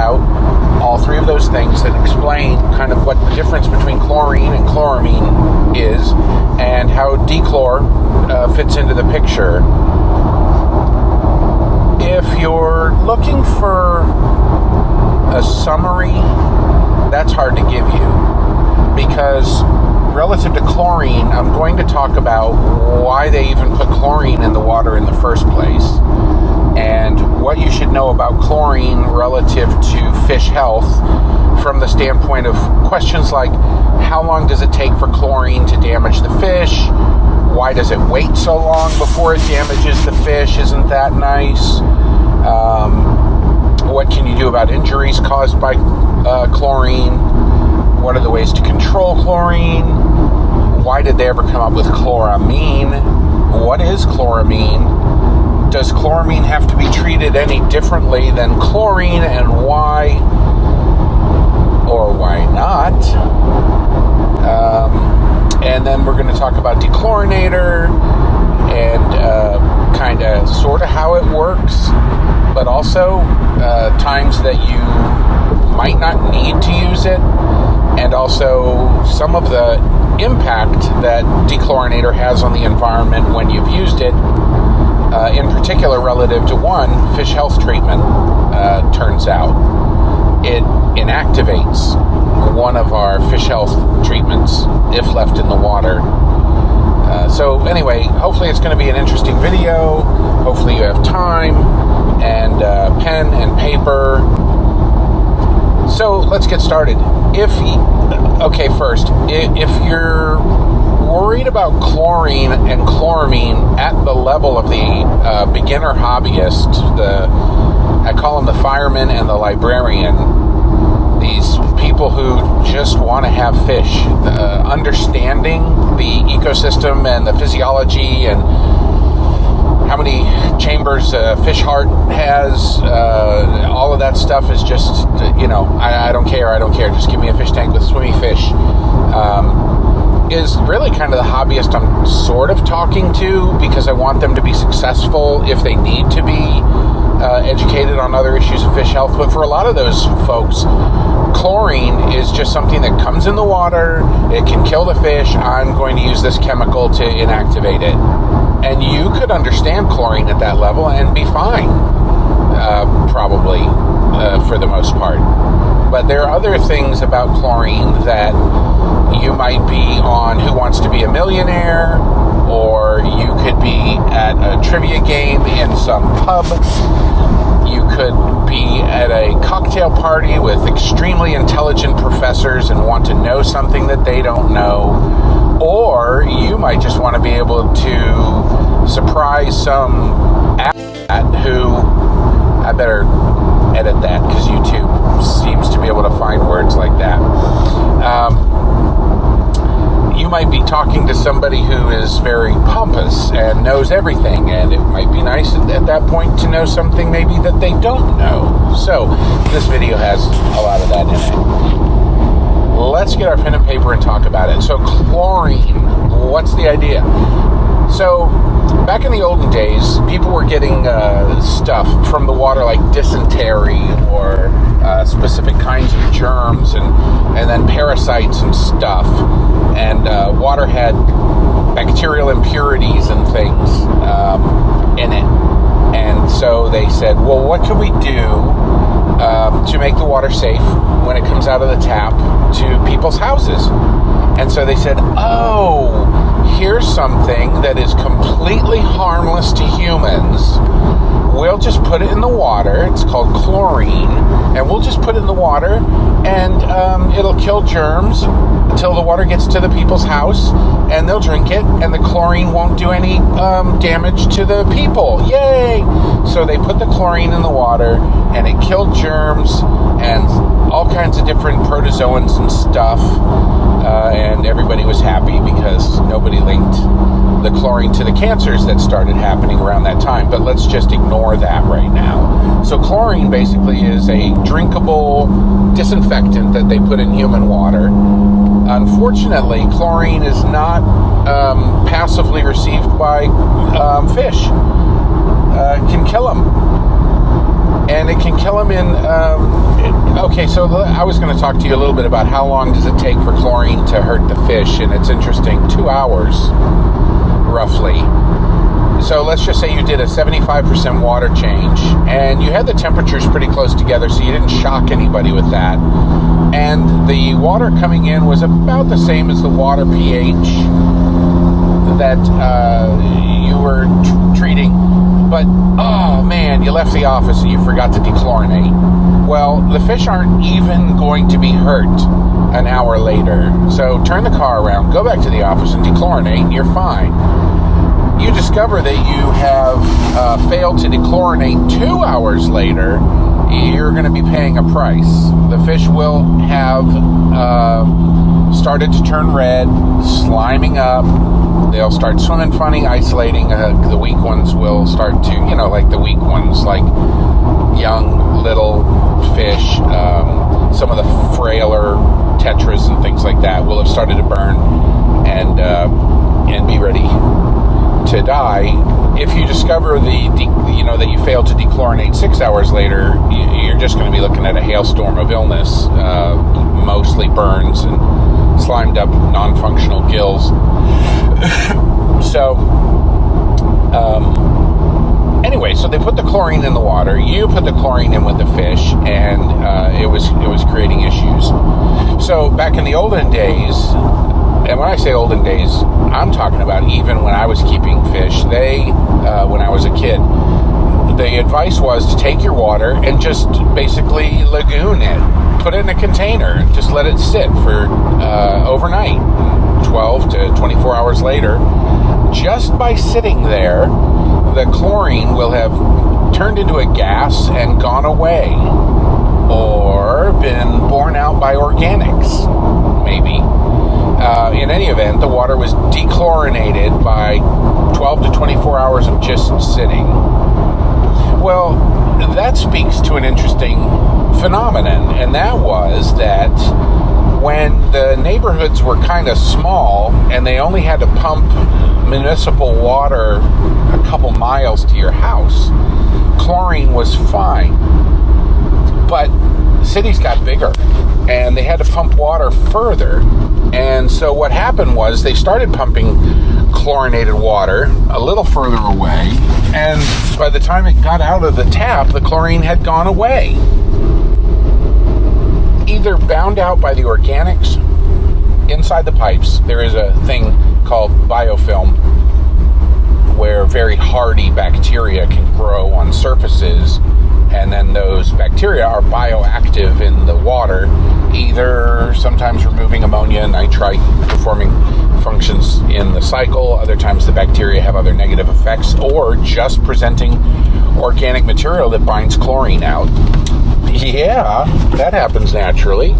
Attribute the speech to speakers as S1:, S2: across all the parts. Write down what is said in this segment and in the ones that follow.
S1: out all three of those things and explain kind of what the difference between chlorine and chloramine is and how dechlor fits into the picture. If you're looking for a summary, that's hard to give you, because relative to chlorine, I'm going to talk about why they even put chlorine in the water in the first place, and what you should know about chlorine relative to fish health from the standpoint of questions like, how long does it take for chlorine to damage the fish? Why does it wait so long before it damages the fish? Isn't that nice? What can you do about injuries caused by chlorine? What are the ways to control chlorine? Why did they ever come up with chloramine? What is chloramine? Does chloramine have to be treated any differently than chlorine, and why or why not? And then we're going to talk about dechlorinator and kind of sort of how it works, but also times that you might not need to use it, and also some of the impact that dechlorinator has on the environment when you've used it, in particular relative to one fish health treatment. Turns out it inactivates one of our fish health treatments if left in the water. So anyway, hopefully it's going to be an interesting video. Hopefully you have time and pen and paper. So let's get started. First, if you're worried about chlorine and chloramine at the level of the beginner hobbyist, I call them the fireman and the librarian, these people who just want to have fish, understanding the ecosystem and the physiology and how many chambers a fish heart has, all of that stuff is just, I don't care, just give me a fish tank with swimming fish, is really kind of the hobbyist I'm sort of talking to, because I want them to be successful if they need to be educated on other issues of fish health. But for a lot of those folks, chlorine is just something that comes in the water, it can kill the fish, I'm going to use this chemical to inactivate it. And you could understand chlorine at that level and be fine, probably, for the most part. But there are other things about chlorine that you might be on Who Wants to Be a Millionaire, or you could be at a trivia game in some pub. You could be at a cocktail party with extremely intelligent professors and want to know something that they don't know. Or you might just want to be able to surprise some who, I better edit that because YouTube seems to be able to find words like that. You might be talking to somebody who is very pompous and knows everything, and it might be nice at that point to know something maybe that they don't know. So this video has a lot of that in it. Let's get our pen and paper and talk about it. So chlorine, what's the idea? So back in the olden days, people were getting stuff from the water like dysentery or specific kinds of germs and then parasites and stuff. And water had bacterial impurities and things in it. And so they said, well, what can we do to make the water safe when it comes out of the tap to people's houses? And so they said, oh, here's something that is completely harmless to humans. We'll just put it in the water. It's called chlorine. And we'll just put it in the water, and it'll kill germs until the water gets to the people's house, and they'll drink it, and the chlorine won't do any damage to the people. Yay! So they put the chlorine in the water, and it killed germs and all kinds of different protozoans and stuff, and everybody was happy because nobody linked the chlorine to the cancers that started happening around that time. But let's just ignore that right now. So chlorine basically is a drinkable disinfectant that they put in human water. Unfortunately, chlorine is not passively received by fish. It can kill them. and it can kill them in... okay, so I was going to talk to you a little bit about how long does it take for chlorine to hurt the fish, and it's interesting, 2 hours, roughly. So let's just say you did a 75% water change, and you had the temperatures pretty close together, so you didn't shock anybody with that. And the water coming in was about the same as the water pH that you were treating. But, oh man, you left the office and you forgot to dechlorinate. Well, the fish aren't even going to be hurt an hour later. So turn the car around, go back to the office and dechlorinate, and you're fine. You discover that you have failed to dechlorinate 2 hours later, you're going to be paying a price. The fish will have started to turn red, sliming up. They'll start swimming funny, isolating. The weak ones will start to, like the weak ones, like young little fish, some of the frailer tetras and things like that will have started to burn and be ready to die. If you discover that you failed to dechlorinate 6 hours later, you're just going to be looking at a hailstorm of illness, mostly burns and slimed up non-functional gills. So anyway, so they put the chlorine in the water. You put the chlorine in with the fish, and it was creating issues. So back in the olden days, and when I say olden days, I'm talking about even when I was keeping fish. When I was a kid, the advice was to take your water and just basically lagoon it, put it in a container, and just let it sit for overnight. 12 to 24 hours later, just by sitting there, the chlorine will have turned into a gas and gone away, or been borne out by organics, maybe. In any event, the water was dechlorinated by 12 to 24 hours of just sitting. Well, that speaks to an interesting phenomenon, and that was that when the neighborhoods were kind of small and they only had to pump municipal water a couple miles to your house, chlorine was fine. But cities got bigger and they had to pump water further. And so what happened was they started pumping chlorinated water a little further away, and by the time it got out of the tap, the chlorine had gone away. Either bound out by the organics inside the pipes. There is a thing called biofilm where very hardy bacteria can grow on surfaces, and then those bacteria are bioactive in the water, either sometimes removing ammonia and nitrite, performing functions in the cycle. Other times the bacteria have other negative effects, or just presenting organic material that binds chlorine out. Yeah, that happens naturally.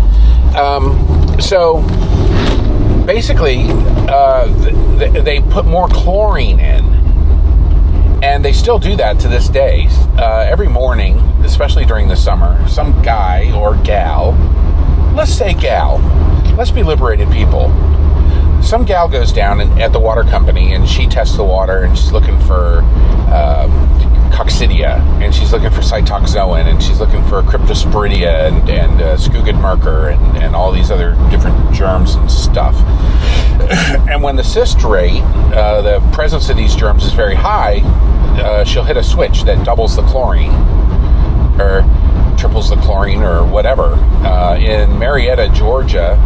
S1: So basically, they put more chlorine in, and they still do that to this day. Every morning, especially during the summer, some guy or gal, let's say gal, let's be liberated people. Some gal goes down at the water company and she tests the water, and she's looking for coccidia, and she's looking for cytoxoin, and she's looking for cryptosporidia and skugidmerkur and all these other different germs and stuff. And when the cyst rate, the presence of these germs is very high, she'll hit a switch that doubles the chlorine or triples the chlorine or whatever. In Marietta, Georgia,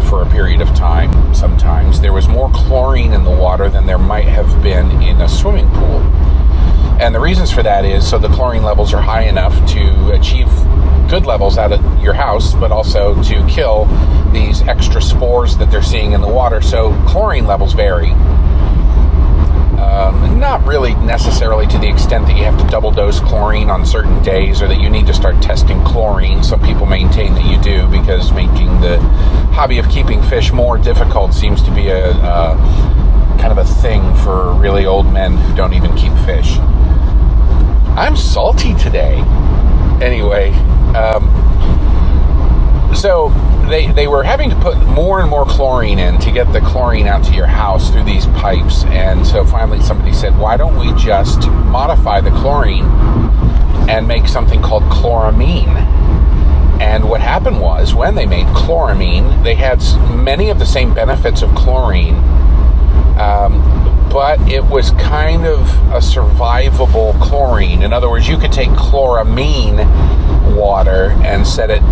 S1: for a period of time, sometimes there was more chlorine in the water than there might have been in a swimming pool. And the reasons for that is so the chlorine levels are high enough to achieve good levels out of your house, but also to kill these extra spores that they're seeing in the water. So chlorine levels vary. Not really necessarily to the extent that you have to double dose chlorine on certain days, or that you need to start testing chlorine. Some people maintain that you do, because making the hobby of keeping fish more difficult seems to be a kind of a thing for really old men who don't even keep fish. I'm salty today. Anyway, so they were having to put more and more chlorine in to get the chlorine out to your house through these pipes. And so finally somebody said, why don't we just modify the chlorine and make something called chloramine. And what happened was, when they made chloramine, they had many of the same benefits of chlorine, but it was kind of a survivable chlorine. In other words, you could take chloramine water and set it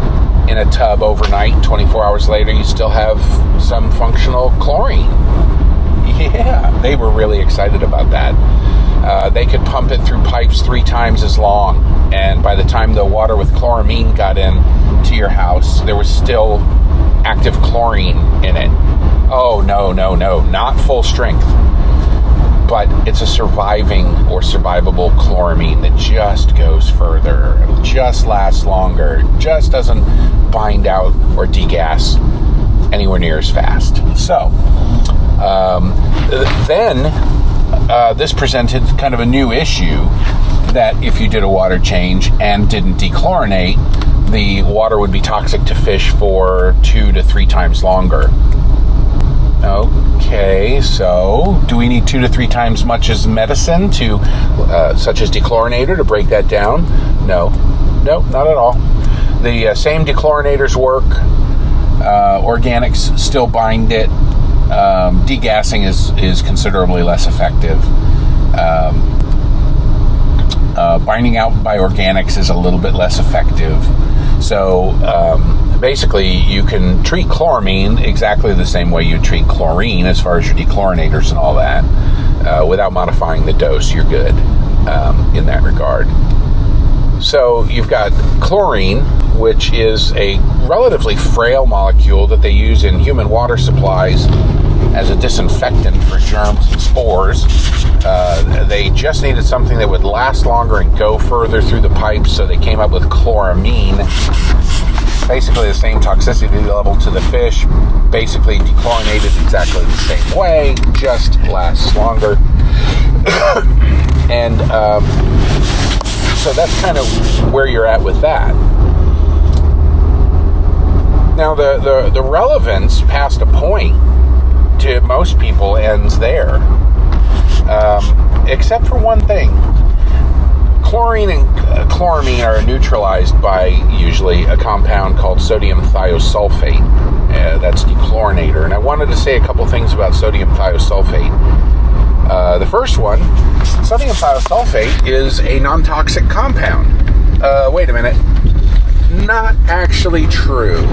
S1: in a tub overnight. 24 hours later, you still have some functional chlorine. Yeah, they were really excited about that. They could pump it through pipes 3 times as long, and by the time the water with chloramine got in to your house, there was still active chlorine in it. Oh, no, not full strength, but it's a surviving or survivable chloramine that just goes further. It'll just last longer, just doesn't bind out or degas anywhere near as fast. So, then this presented kind of a new issue, that if you did a water change and didn't dechlorinate, the water would be toxic to fish for 2 to 3 times longer. Okay, so do we need 2 to 3 times much as medicine to, such as dechlorinator, to break that down? No, not at all. The same dechlorinators work. Organics still bind it. Degassing is considerably less effective. Binding out by organics is a little bit less effective. So basically, you can treat chloramine exactly the same way you treat chlorine as far as your dechlorinators and all that. Without modifying the dose, you're good in that regard. So you've got chlorine, which is a relatively frail molecule that they use in human water supplies as a disinfectant for germs and spores. They just needed something that would last longer and go further through the pipes, so they came up with chloramine. Basically the same toxicity level to the fish, basically dechlorinated exactly the same way, just lasts longer. And so that's kind of where you're at with that. Now the relevance past a point to most people ends there, except for one thing. Chlorine and chloramine are neutralized by usually a compound called sodium thiosulfate. That's dechlorinator. And I wanted to say a couple things about sodium thiosulfate. The first one, sodium thiosulfate is a non-toxic compound. Wait a minute. Not actually true.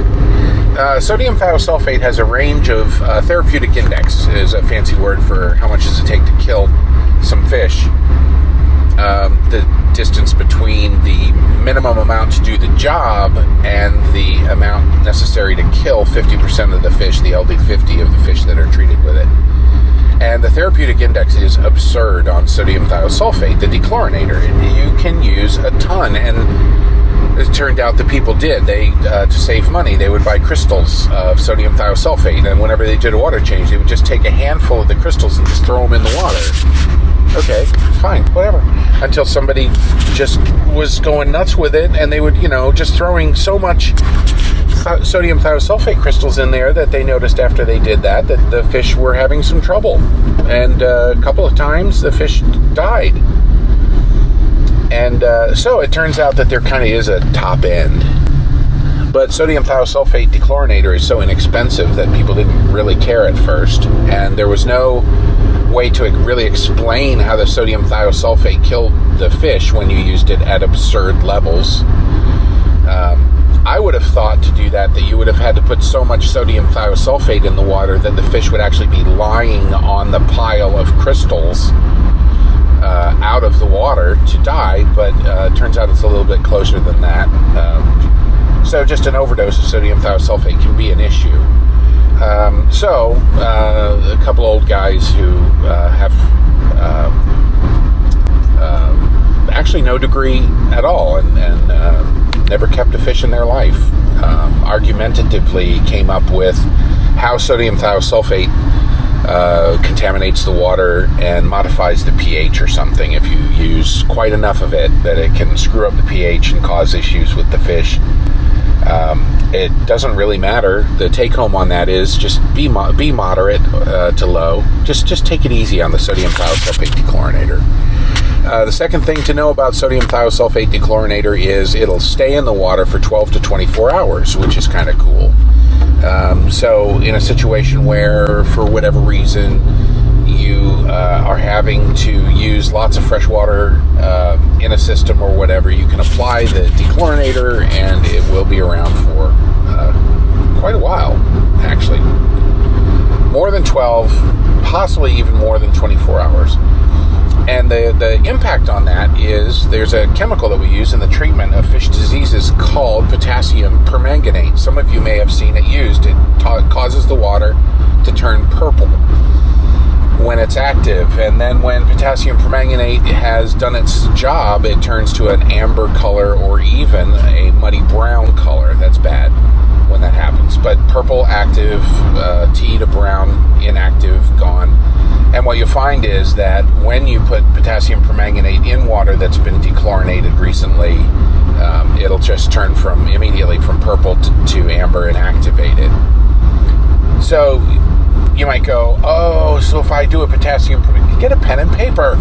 S1: Sodium thiosulfate has a range of therapeutic index, is a fancy word for how much does it take to kill some fish. The distance between the minimum amount to do the job and the amount necessary to kill 50% of the fish, the LD50 of the fish that are treated with it. And the therapeutic index is absurd on sodium thiosulfate, the dechlorinator. You can use a ton, and it turned out that people did. They, to save money, they would buy crystals of sodium thiosulfate, and whenever they did a water change, they would just take a handful of the crystals and just throw them in the water. Okay, fine, whatever. Until somebody just was going nuts with it, and they would, just throwing so much sodium thiosulfate crystals in there that they noticed after they did that the fish were having some trouble. And a couple of times the fish died. And so it turns out that there kind of is a top end. But sodium thiosulfate dechlorinator is so inexpensive that people didn't really care at first. And there was no way to really explain how the sodium thiosulfate killed the fish when you used it at absurd levels. I would have thought to do that you would have had to put so much sodium thiosulfate in the water that the fish would actually be lying on the pile of crystals out of the water to die, but it turns out it's a little bit closer than that. So just an overdose of sodium thiosulfate can be an issue. So a couple old guys who have actually no degree at all and never kept a fish in their life, argumentatively came up with how sodium thiosulfate contaminates the water and modifies the pH or something. If you use quite enough of it, that it can screw up the pH and cause issues with the fish. It doesn't really matter. The take home on that is just be moderate to low. Just take it easy on the sodium thiosulfate dechlorinator. The second thing to know about sodium thiosulfate dechlorinator is it'll stay in the water for 12 to 24 hours, which is kind of cool. So in a situation where, for whatever reason, you are having to use lots of fresh water in a system or whatever, you can apply the dechlorinator and it will be around for quite a while, actually. More than 12, possibly even more than 24 hours. And the impact on that is there's a chemical that we use in the treatment of fish diseases called potassium permanganate. Some of you may have seen it used. It causes the water to turn purple when it's active. And then when potassium permanganate has done its job, it turns to an amber color or even a muddy brown color. That's bad when that happens. But purple, active, tea to brown, inactive, gone. And what you find is that when you put potassium permanganate in water that's been dechlorinated recently, it'll just turn immediately from purple to amber and activate it. So you might go, oh, so if I do a potassium, get a pen and paper.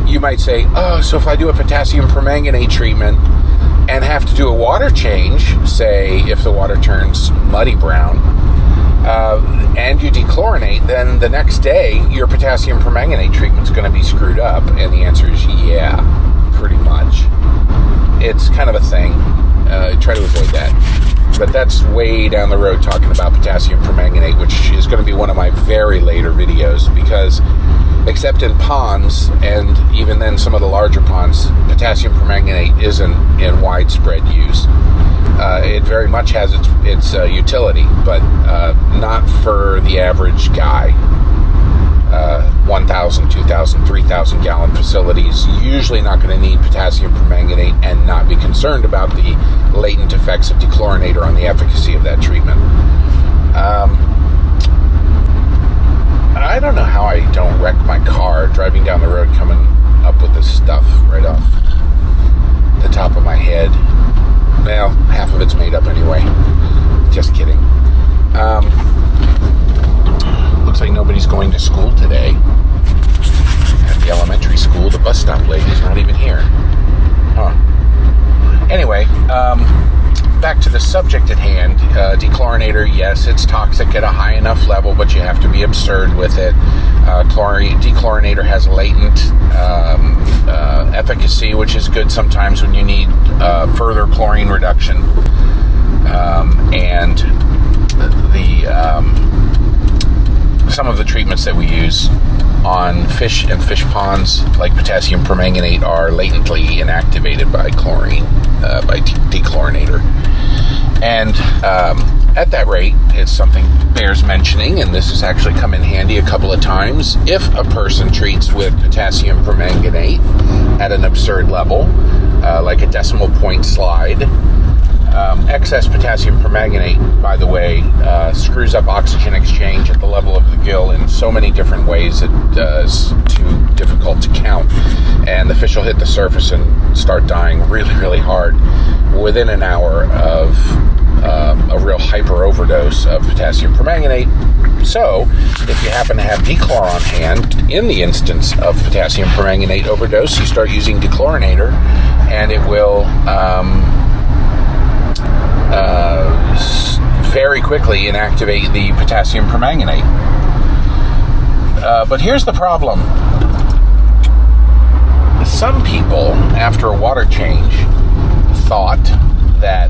S1: You might say, oh, so if I do a potassium permanganate treatment and have to do a water change, say if the water turns muddy brown, and you dechlorinate, then the next day your potassium permanganate treatment is going to be screwed up. And the answer is yeah, pretty much. It's kind of a thing. Try to avoid that. But that's way down the road talking about potassium permanganate, which is going to be one of my very later videos, because except in ponds, and even then some of the larger ponds, potassium permanganate isn't in widespread use. It very much has its utility, but not for the average guy. 1,000, 2,000, 3,000 gallon facilities usually not going to need potassium permanganate and not be concerned about the latent effects of dechlorinator on the efficacy of that treatment. I don't know how I don't wreck my car driving down the road coming up with this stuff right off the top of my head. Well, half of it's made up anyway. Just kidding. Looks like nobody's going to school today. At the elementary school, the bus stop lady's not even here. Huh. Anyway, back to the subject at hand. Dechlorinator, yes, it's toxic at a high enough level, but you have to be absurd with it. Dechlorinator has latent efficacy, which is good sometimes when you need further chlorine reduction. And some of the treatments that we use on fish and fish ponds, like potassium permanganate, are latently inactivated by chlorine, by dechlorinator. And at that rate, it's something bears mentioning, and this has actually come in handy a couple of times. If a person treats with potassium permanganate at an absurd level, like a decimal point slide, excess potassium permanganate, by the way, screws up oxygen exchange at the level of the gill in so many different ways it does too difficult to count. And the fish will hit the surface and start dying really, really hard within an hour of a real hyper overdose of potassium permanganate. So, if you happen to have dechlor on hand, in the instance of potassium permanganate overdose, you start using dechlorinator, and it will very quickly inactivate the potassium permanganate. But here's the problem. Some people, after a water change, thought that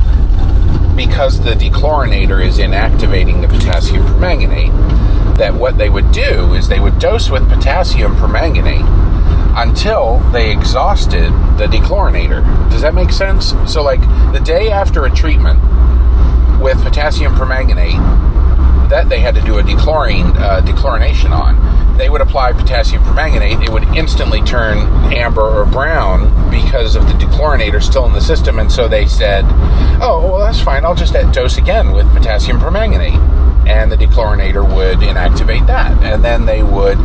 S1: because the dechlorinator is inactivating the potassium permanganate, that what they would do is they would dose with potassium permanganate until they exhausted the dechlorinator. Does that make sense? So like the day after a treatment with potassium permanganate that they had to do a dechlorination on, they would apply potassium permanganate. It would instantly turn amber or brown because of the dechlorinator still in the system. And so they said, oh, well, that's fine. I'll just dose again with potassium permanganate. And the dechlorinator would inactivate that. And then they would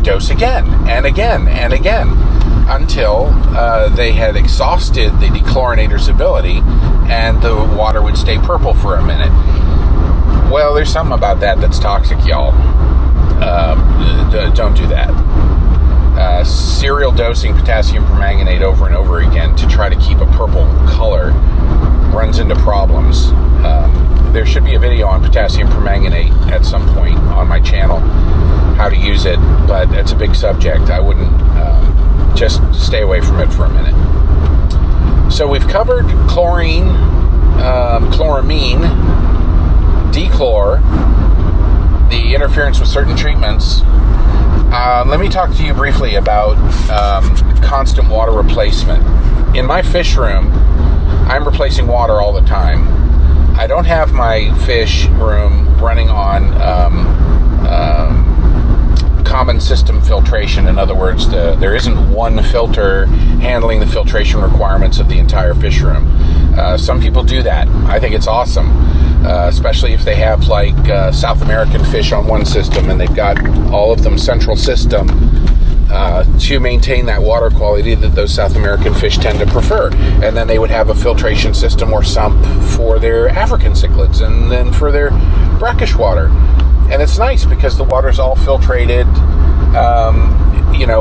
S1: dose again and again and again until they had exhausted the dechlorinator's ability and the water would stay purple for a minute. Well, there's something about that that's toxic, y'all. Don't do that. serial dosing potassium permanganate over and over again to try to keep a purple color runs into problems. There should be a video on potassium permanganate at some point on my channel, how to use it, but it's a big subject. I wouldn't just stay away from it for a minute. So we've covered chlorine, chloramine, dechlor, the interference with certain treatments. Let me talk to you briefly about constant water replacement. In my fish room, I'm replacing water all the time. I don't have my fish room running on common system filtration. In other words, there isn't one filter handling the filtration requirements of the entire fish room. Some people do that. I think it's awesome, especially if they have like South American fish on one system and they've got all of them central system to maintain that water quality that those South American fish tend to prefer. And then they would have a filtration system or sump for their African cichlids and then for their brackish water. And it's nice because the water's all filtrated,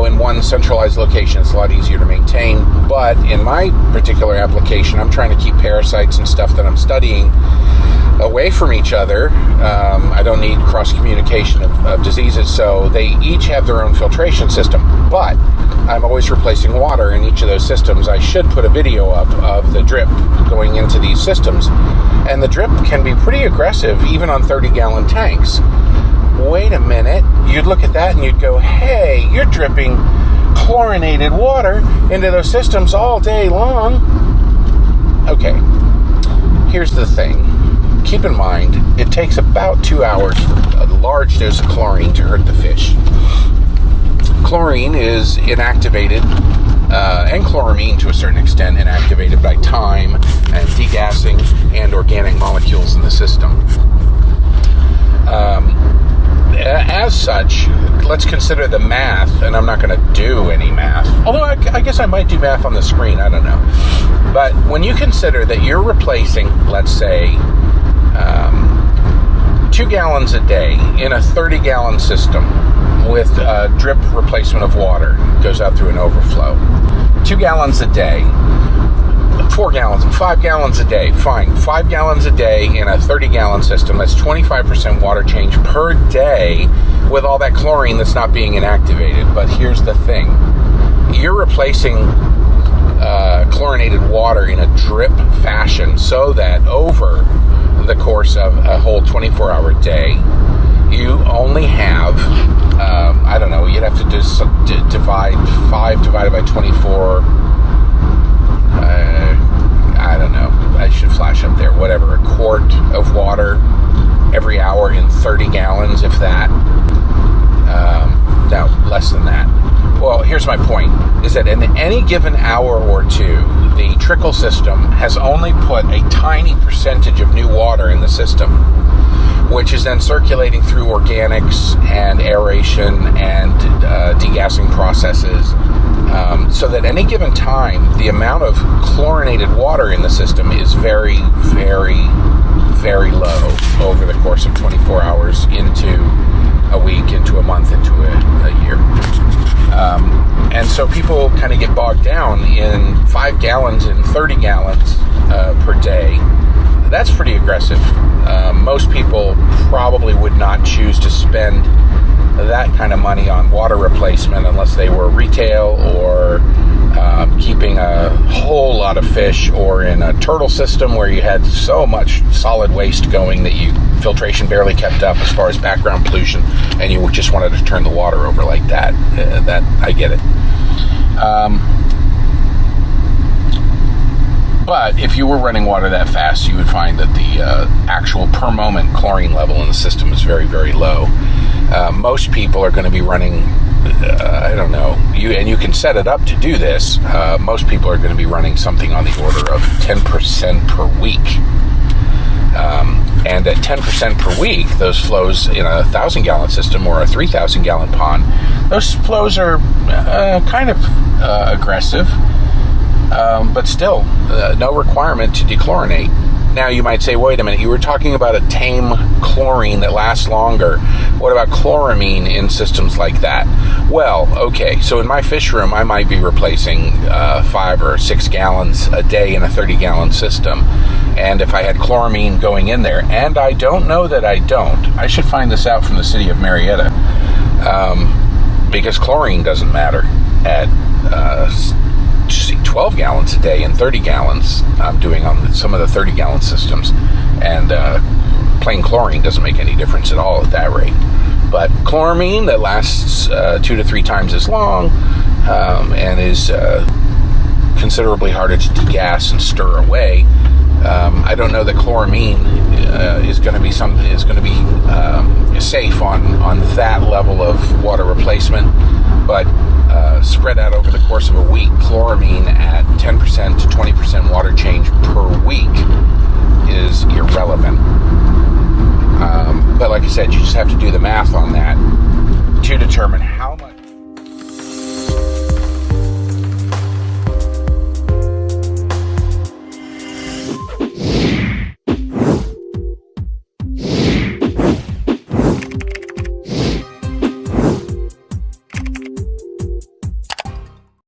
S1: in one centralized location. It's a lot easier to maintain. But in my particular application, I'm trying to keep parasites and stuff that I'm studying away from each other. I don't need cross-communication of diseases, so they each have their own filtration system. But I'm always replacing water in each of those systems. I should put a video up of the drip going into these systems. And the drip can be pretty aggressive, even on 30-gallon tanks. Wait a minute. You'd look at that and you'd go, hey, you're dripping chlorinated water into those systems all day long. Okay, here's the thing. Keep in mind, it takes about 2 hours for a large dose of chlorine to hurt the fish. Chlorine is inactivated, and chloramine to a certain extent, inactivated by time and degassing and organic molecules in the system. As such, let's consider the math, and I'm not going to do any math, although I guess I might do math on the screen, I don't know. But when you consider that you're replacing, let's say, 2 gallons a day in a 30-gallon system with a drip replacement of water, goes out through an overflow. 2 gallons a day, 4 gallons, 5 gallons a day, fine. 5 gallons a day in a 30-gallon system, that's 25% water change per day with all that chlorine that's not being inactivated. But here's the thing. You're replacing chlorinated water in a drip fashion so that over the course of a whole 24-hour day, you only have, you'd have to divide 5 divided by 24, I should flash up there, whatever, a quart of water every hour in 30 gallons, if that. No, less than that. Well, here's my point, is that in any given hour or two, the trickle system has only put a tiny percentage of new water in the system, which is then circulating through organics and aeration and degassing processes, so that any given time, the amount of chlorinated water in the system is very, very, very low over the course of 24 hours into a week, into a month, into a year. And so people kind of get bogged down in 5 gallons and 30 gallons per day. That's pretty aggressive. Most people probably would not choose to spend that kind of money on water replacement unless they were retail or keeping a whole lot of fish, or in a turtle system where you had so much solid waste going that filtration barely kept up as far as background pollution, and you just wanted to turn the water over like that. That I get it. But if you were running water that fast, you would find that the actual per moment chlorine level in the system is very, very low. Most people are going to be running, you can set it up to do this. Most people are going to be running something on the order of 10% per week. And at 10% per week, those flows in a 1,000-gallon system or a 3,000-gallon pond, those flows are kind of aggressive, but still no requirement to dechlorinate. Now you might say, wait a minute, you were talking about a tame chlorine that lasts longer. What about chloramine in systems like that? Well, okay, so in my fish room, I might be replacing 5 or 6 gallons a day in a 30-gallon system. And if I had chloramine going in there, and I don't know that I don't, I should find this out from the city of Marietta, because chlorine doesn't matter at 12 gallons a day and 30 gallons I'm doing on some of the 30-gallon systems, and plain chlorine doesn't make any difference at all at that rate. But chloramine that lasts 2 to 3 times as long and is considerably harder to degas and stir away. I don't know that chloramine is going to be safe on that level of water replacement, but spread out over the course of a week, chloramine at 10% to 20% water change per week is irrelevant. But like I said, you just have to do the math on that to determine how